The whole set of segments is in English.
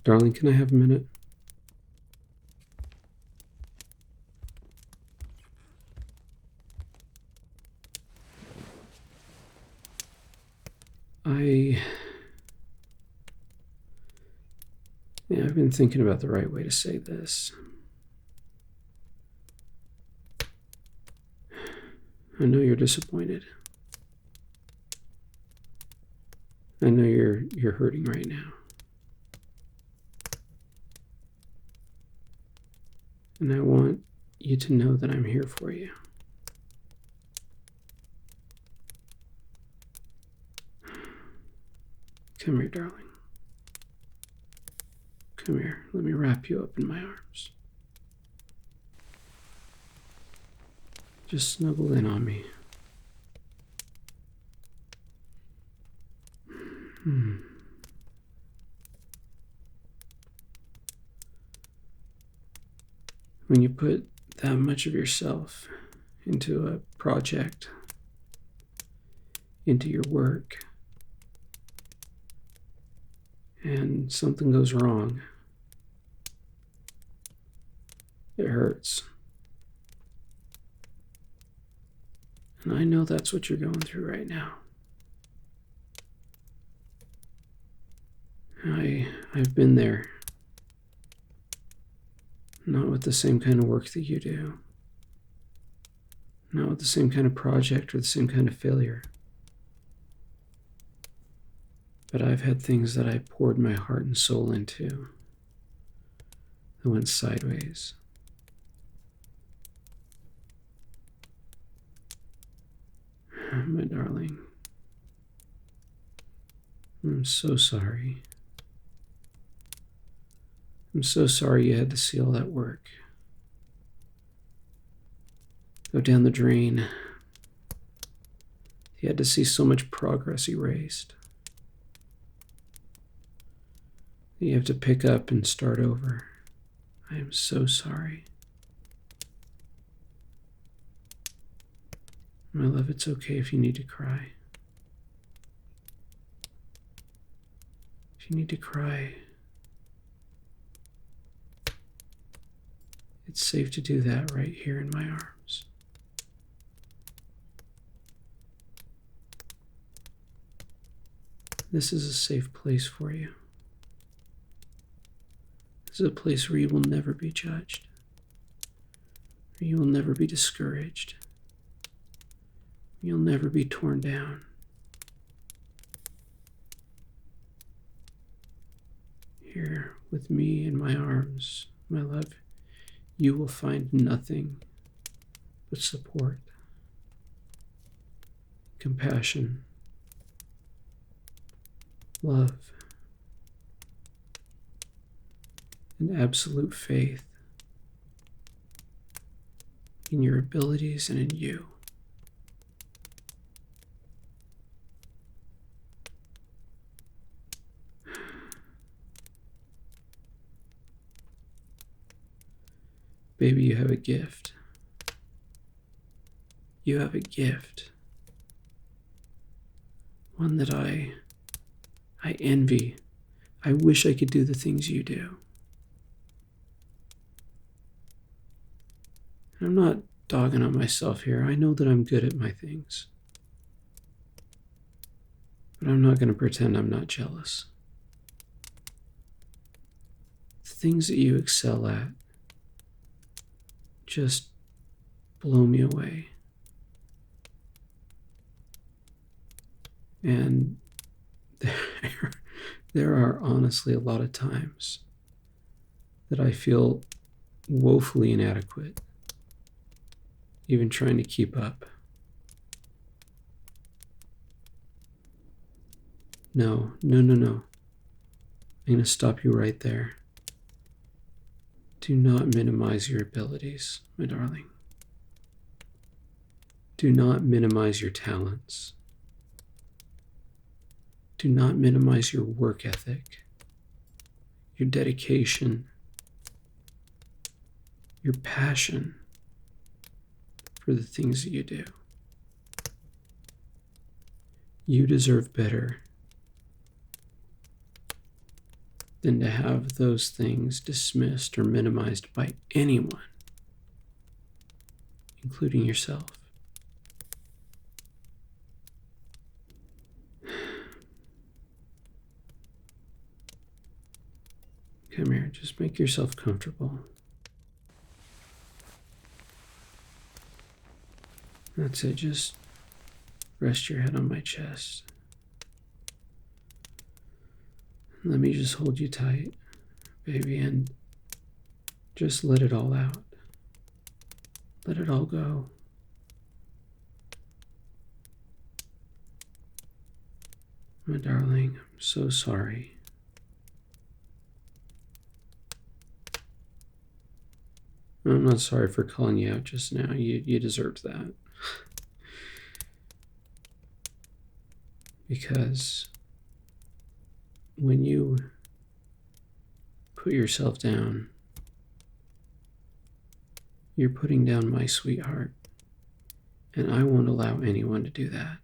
Darling, can I have a minute? I've been thinking about the right way to say this. I know you're disappointed. I know you're hurting right now. And I want you to know that I'm here for you. Come here, darling. Come here. Let me wrap you up in my arms. Just snuggle in on me. When you put that much of yourself into a project, into your work, and something goes wrong, it hurts. And I know that's what you're going through right now. I've been there. Not with the same kind of work that you do. Not with the same kind of project or the same kind of failure. But I've had things that I poured my heart and soul into that went sideways. My darling, I'm so sorry. I'm so sorry you had to see all that work go down the drain. You had to see so much progress erased. You have to pick up and start over. I am so sorry. My love, it's okay if you need to cry. If you need to cry, it's safe to do that right here in my arms. This is a safe place for you. This is a place where you will never be judged, where you will never be discouraged, you'll never be torn down. Here with me in my arms, my love, you will find nothing but support, compassion, love, and absolute faith in your abilities and in you. Baby, you have a gift. You have a gift. One that I envy. I wish I could do the things you do. I'm not dogging on myself here. I know that I'm good at my things. But I'm not going to pretend I'm not jealous. The things that you excel at just blow me away. And there are honestly a lot of times that I feel woefully inadequate, even trying to keep up. No. I'm going to stop you right there. Do not minimize your abilities, my darling. Do not minimize your talents. Do not minimize your work ethic, your dedication, your passion for the things that you do. You deserve better. than to have those things dismissed or minimized by anyone, including yourself. Come here, just make yourself comfortable. That's it, just rest your head on my chest. Let me just hold you tight, baby, and just let it all out. Let it all go. My darling, I'm so sorry. I'm not sorry for calling you out just now. You deserved that. Because when you put yourself down, you're putting down my sweetheart, and I won't allow anyone to do that.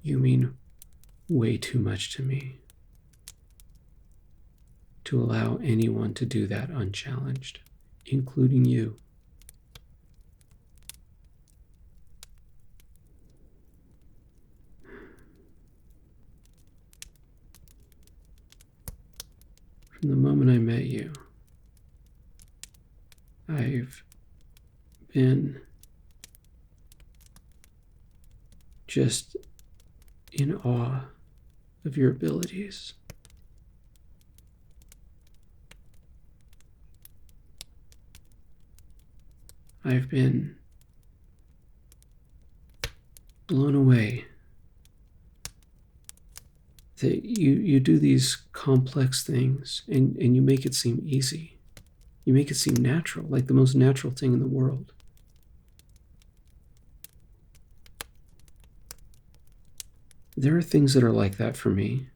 You mean way too much to me to allow anyone to do that unchallenged, including you. From the moment I met you, I've been just in awe of your abilities. I've been blown away that you do these complex things and you make it seem easy. You make it seem natural, like the most natural thing in the world. There are things that are like that for me.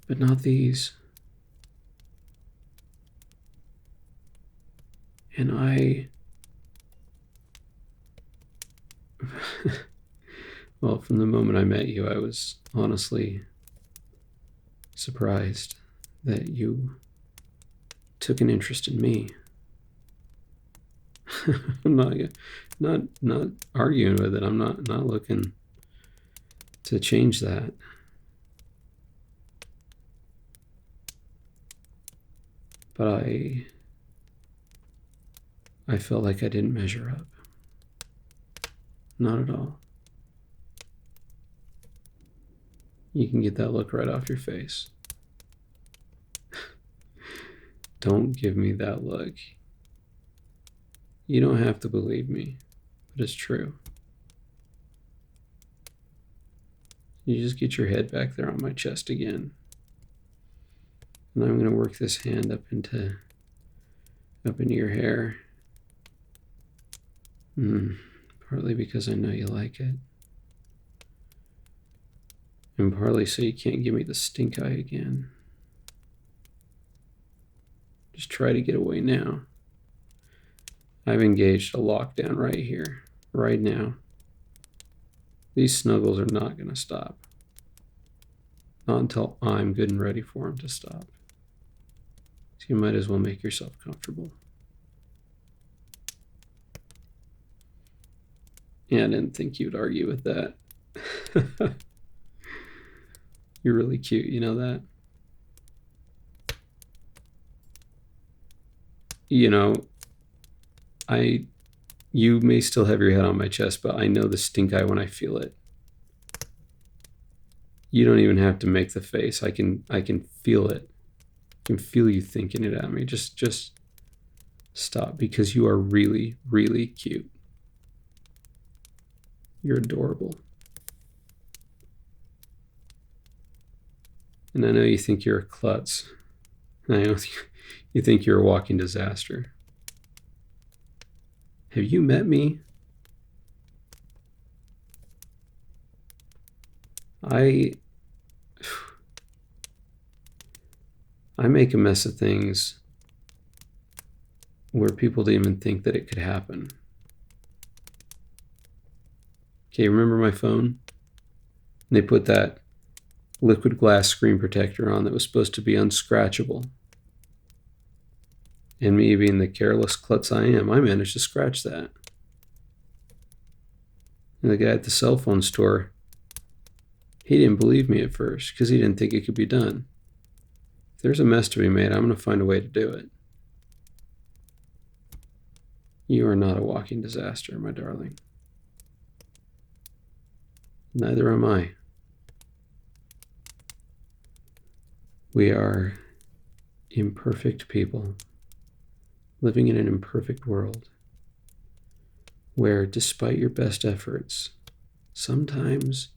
But not these. And well, from the moment I met you, I was honestly surprised that you took an interest in me. I'm not arguing with it. I'm not looking to change that. But I felt like I didn't measure up. Not at all. You can get that look right off your face. Don't give me that look. You don't have to believe me, but it's true. You just get your head back there on my chest again. And I'm going to work this hand up into your hair. Partly because I know you like it. And partly so you can't give me the stink eye again. Just try to get away now. I've engaged a lockdown right here, right now. These snuggles are not going to stop. Not until I'm good and ready for them to stop. So you might as well make yourself comfortable. Yeah, I didn't think you'd argue with that. You're really cute, you know that? You know, you may still have your head on my chest, but I know the stink eye when I feel it. You don't even have to make the face. I can feel it. I can feel you thinking it at me. Just stop, because you are really, really cute. You're adorable. And I know you think you're a klutz. I know you think you're a walking disaster. Have you met me? I make a mess of things where people didn't even think that it could happen. Okay, remember my phone? And they put that liquid glass screen protector on that was supposed to be unscratchable. And me being the careless klutz I am, I managed to scratch that. And the guy at the cell phone store, he didn't believe me at first because he didn't think it could be done. If there's a mess to be made, I'm going to find a way to do it. You are not a walking disaster, my darling. Neither am I. We are imperfect people living in an imperfect world where, despite your best efforts, sometimes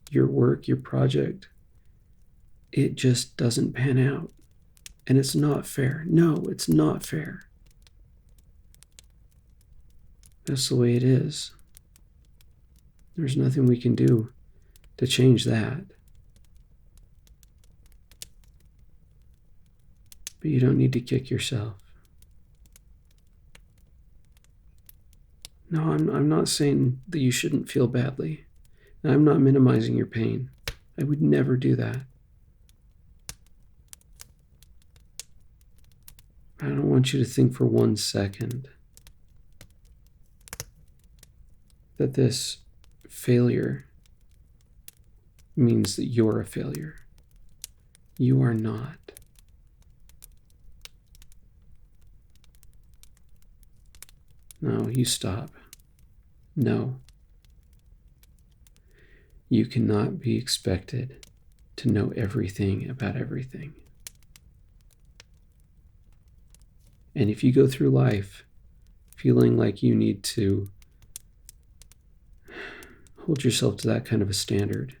your work, your project, it just doesn't pan out. And it's not fair. No, it's not fair. That's the way it is. There's nothing we can do to change that. But you don't need to kick yourself. No, I'm not saying that you shouldn't feel badly. I'm not minimizing your pain. I would never do that. I don't want you to think for 1 second that this failure means that you're a failure. You are not. No, you stop. No. You cannot be expected to know everything about everything. And if you go through life feeling like you need to hold yourself to that kind of a standard,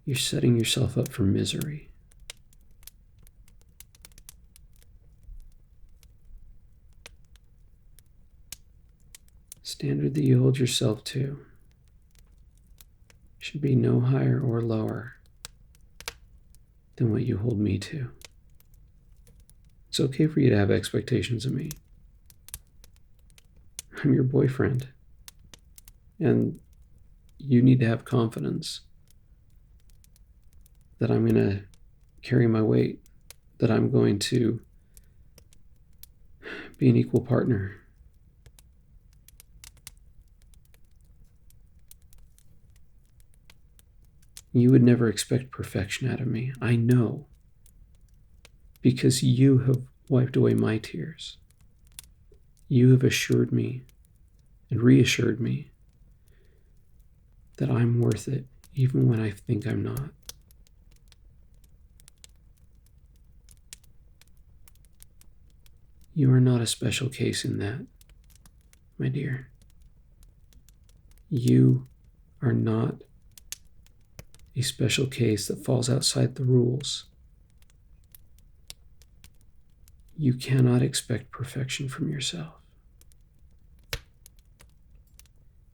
you're setting yourself up for misery. Standard that you hold yourself to should be no higher or lower than what you hold me to. It's okay for you to have expectations of me. I'm your boyfriend. And you need to have confidence that I'm going to carry my weight, that I'm going to be an equal partner. You would never expect perfection out of me. I know. Because you have wiped away my tears. You have assured me and reassured me that I'm worth it, even when I think I'm not. You are not a special case in that, my dear. You are not a special case that falls outside the rules. You cannot expect perfection from yourself.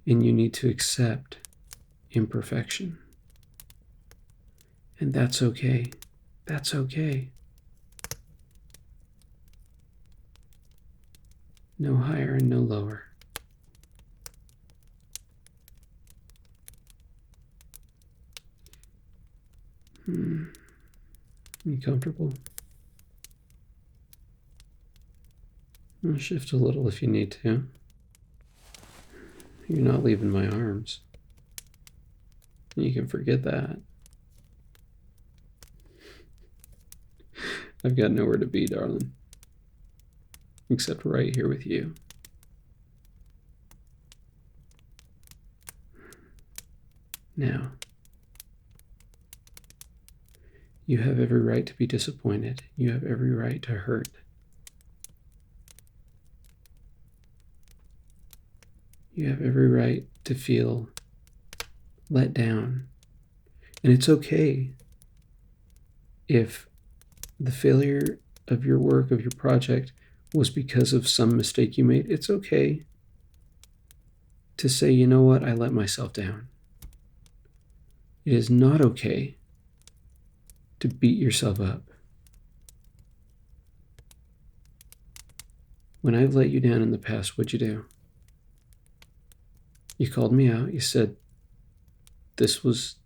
And you need to accept imperfection. And that's okay. That's okay. No higher and no lower. You comfortable? I'll shift a little if you need to. You're not leaving my arms. You can forget that. I've got nowhere to be, darling. Except right here with you. Now, you have every right to be disappointed. You have every right to hurt. You have every right to feel let down. And it's okay if the failure of your work, of your project, was because of some mistake you made. It's okay to say, you know what, I let myself down. It is not okay to beat yourself up. When I've let you down in the past, what'd you do? You called me out. You said this was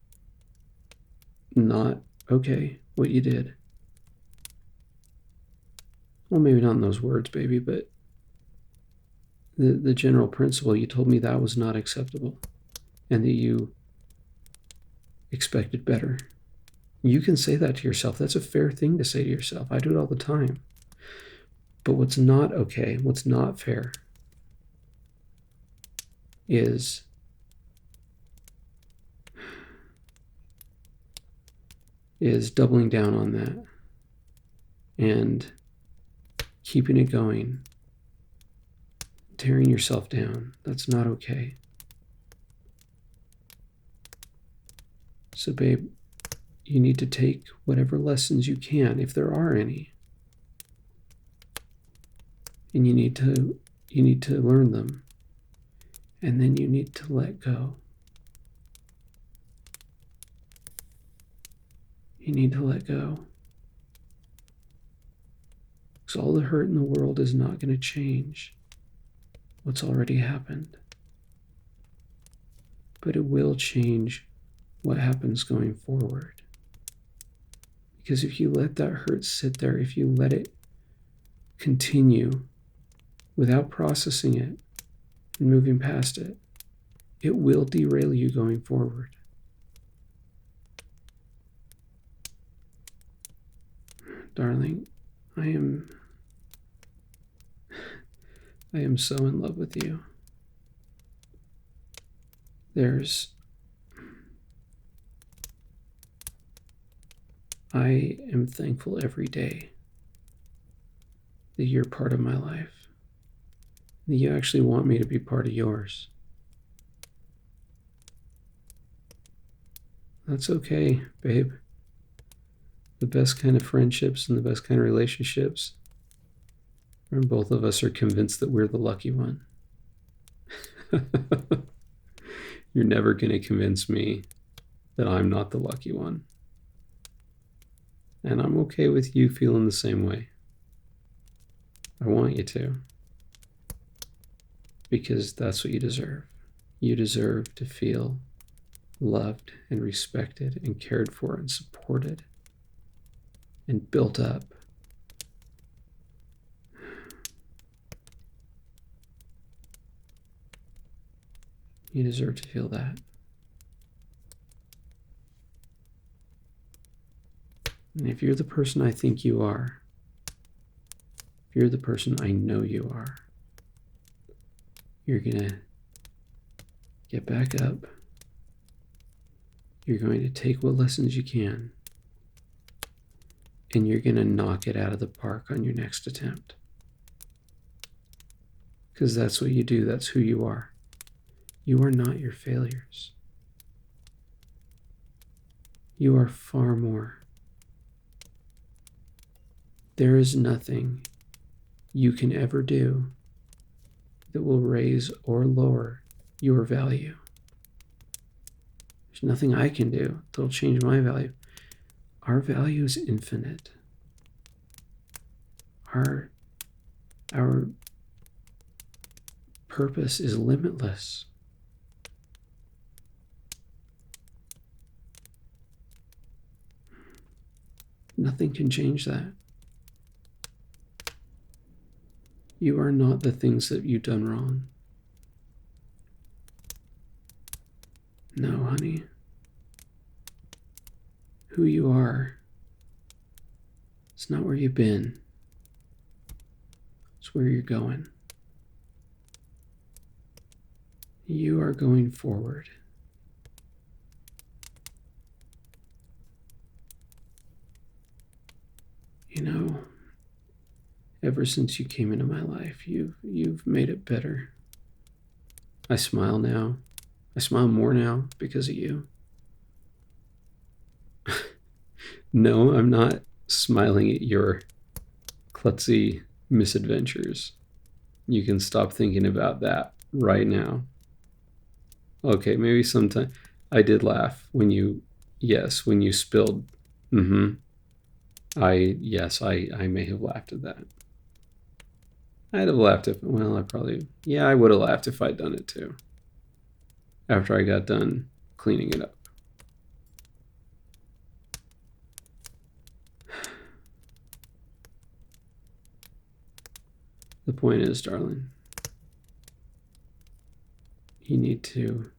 not okay, what you did. Well, maybe not in those words, baby, but the general principle, you told me that was not acceptable and that you expected better. You can say that to yourself. That's a fair thing to say to yourself. I do it all the time. But what's not okay, what's not fair is doubling down on that and keeping it going, tearing yourself down. That's not okay. So, babe, you need to take whatever lessons you can, if there are any, and you need to learn them, and then you need to let go. You need to let go. Because all the hurt in the world is not going to change what's already happened. But it will change what happens going forward. Because if you let that hurt sit there, if you let it continue without processing it and moving past it, it will derail you going forward. Darling, I am so in love with you. I am thankful every day that you're part of my life, that you actually want me to be part of yours. That's okay, babe. The best kind of friendships and the best kind of relationships, when both of us are convinced that we're the lucky one. You're never going to convince me that I'm not the lucky one. And I'm okay with you feeling the same way. I want you to. Because that's what you deserve. You deserve to feel loved and respected and cared for and supported and built up. You deserve to feel that. And if you're the person I think you are, if you're the person I know you are, you're going to get back up. You're going to take what lessons you can, and you're going to knock it out of the park on your next attempt. Because that's what you do. That's who you are. You are not your failures. You are far more. There is nothing you can ever do that will raise or lower your value. There's nothing I can do that'll change my value. Our value is infinite. Our purpose is limitless. Nothing can change that. You are not the things that you've done wrong. No, honey. Who you are, it's not where you've been. It's where you're going. You are going forward. You know, ever since you came into my life, you've made it better. I smile now. I smile more now because of you. No, I'm not smiling at your klutzy misadventures. You can stop thinking about that right now. Okay, maybe sometime. I did laugh when you spilled. I may have laughed at that. I'd have laughed I would have laughed if I'd done it too. after I got done cleaning it up. The point is, darling, you need to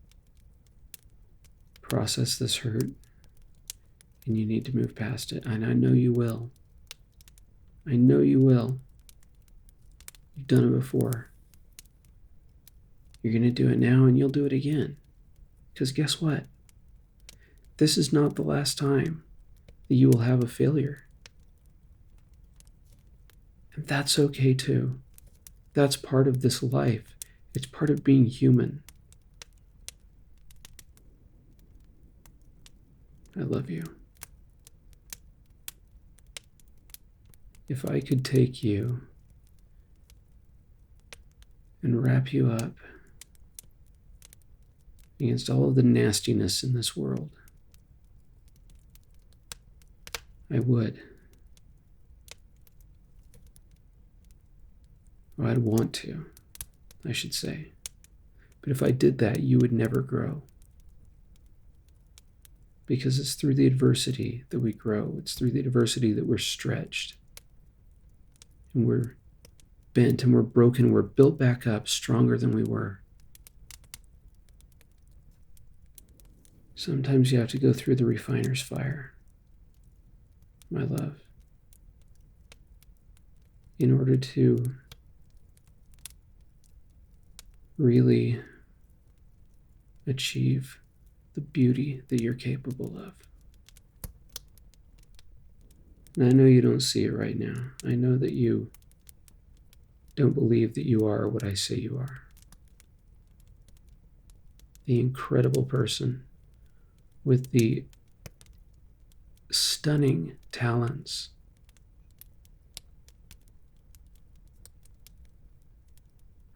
process this hurt, and you need to move past it. And I know you will. I know you will. You've done it before. You're going to do it now, and you'll do it again. Because guess what? This is not the last time that you will have a failure. And that's okay too. That's part of this life. It's part of being human. I love you. If I could take you and wrap you up against all of the nastiness in this world, I would. Or I'd want to, I should say. But if I did that, you would never grow. Because it's through the adversity that we grow. It's through the adversity that we're stretched. And we're bent and we're broken. We're built back up stronger than we were. Sometimes you have to go through the refiner's fire, my love, in order to really achieve the beauty that you're capable of. And I know you don't see it right now. I know that you don't believe that you are what I say you are. The incredible person with the stunning talents.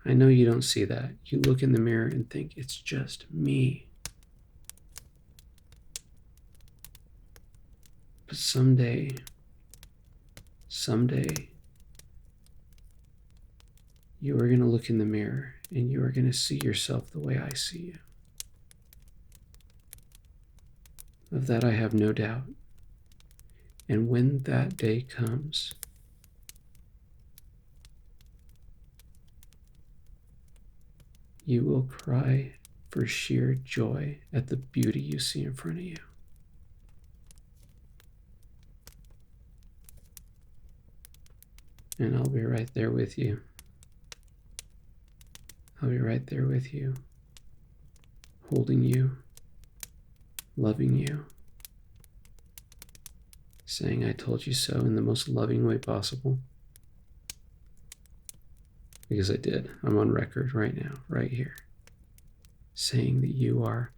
I know you don't see that. You look in the mirror and think, it's just me. But someday, you are going to look in the mirror and you are going to see yourself the way I see you. Of that I have no doubt. And when that day comes, you will cry for sheer joy at the beauty you see in front of you. And I'll be right there with you. I'll be right there with you, holding you, loving you, saying I told you so in the most loving way possible. Because I did. I'm on record right now, right here, saying that you are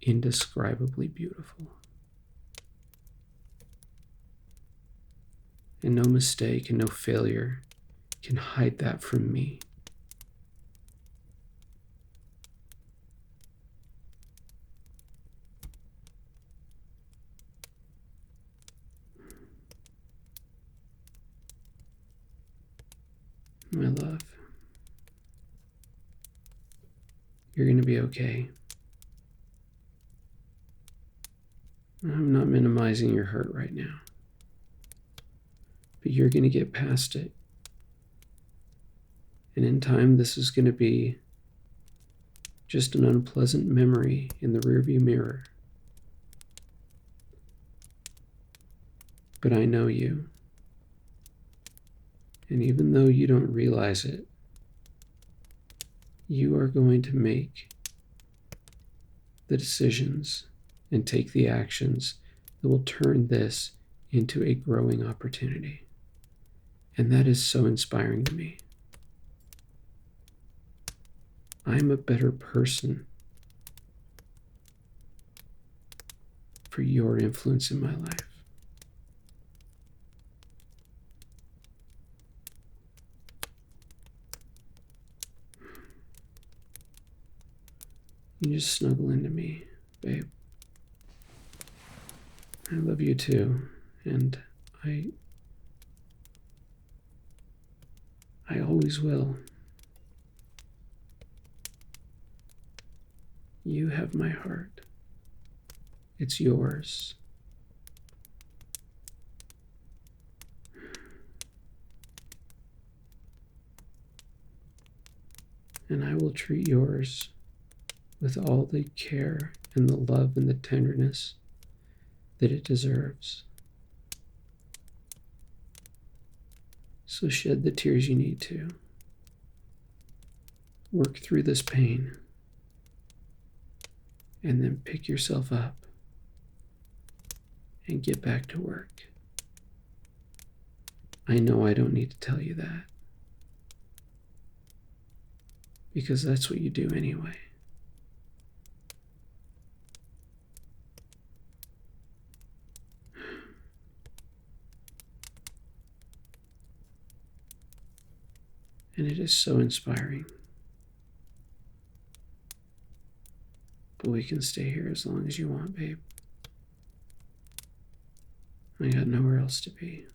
indescribably beautiful. And no mistake and no failure can hide that from me. My love, you're going to be okay. I'm not minimizing your hurt right now, but you're going to get past it. And in time, this is going to be just an unpleasant memory in the rearview mirror. But I know you. And even though you don't realize it, you are going to make the decisions and take the actions that will turn this into a growing opportunity. And that is so inspiring to me. I'm a better person for your influence in my life. You just snuggle into me, babe. I love you too, and I always will. You have my heart. It's yours. And I will treat yours with all the care and the love and the tenderness that it deserves. So shed the tears you need to. Work through this pain. And then pick yourself up and get back to work. I know I don't need to tell you that, because that's what you do anyway. And it is so inspiring. But we can stay here as long as you want, babe. I got nowhere else to be.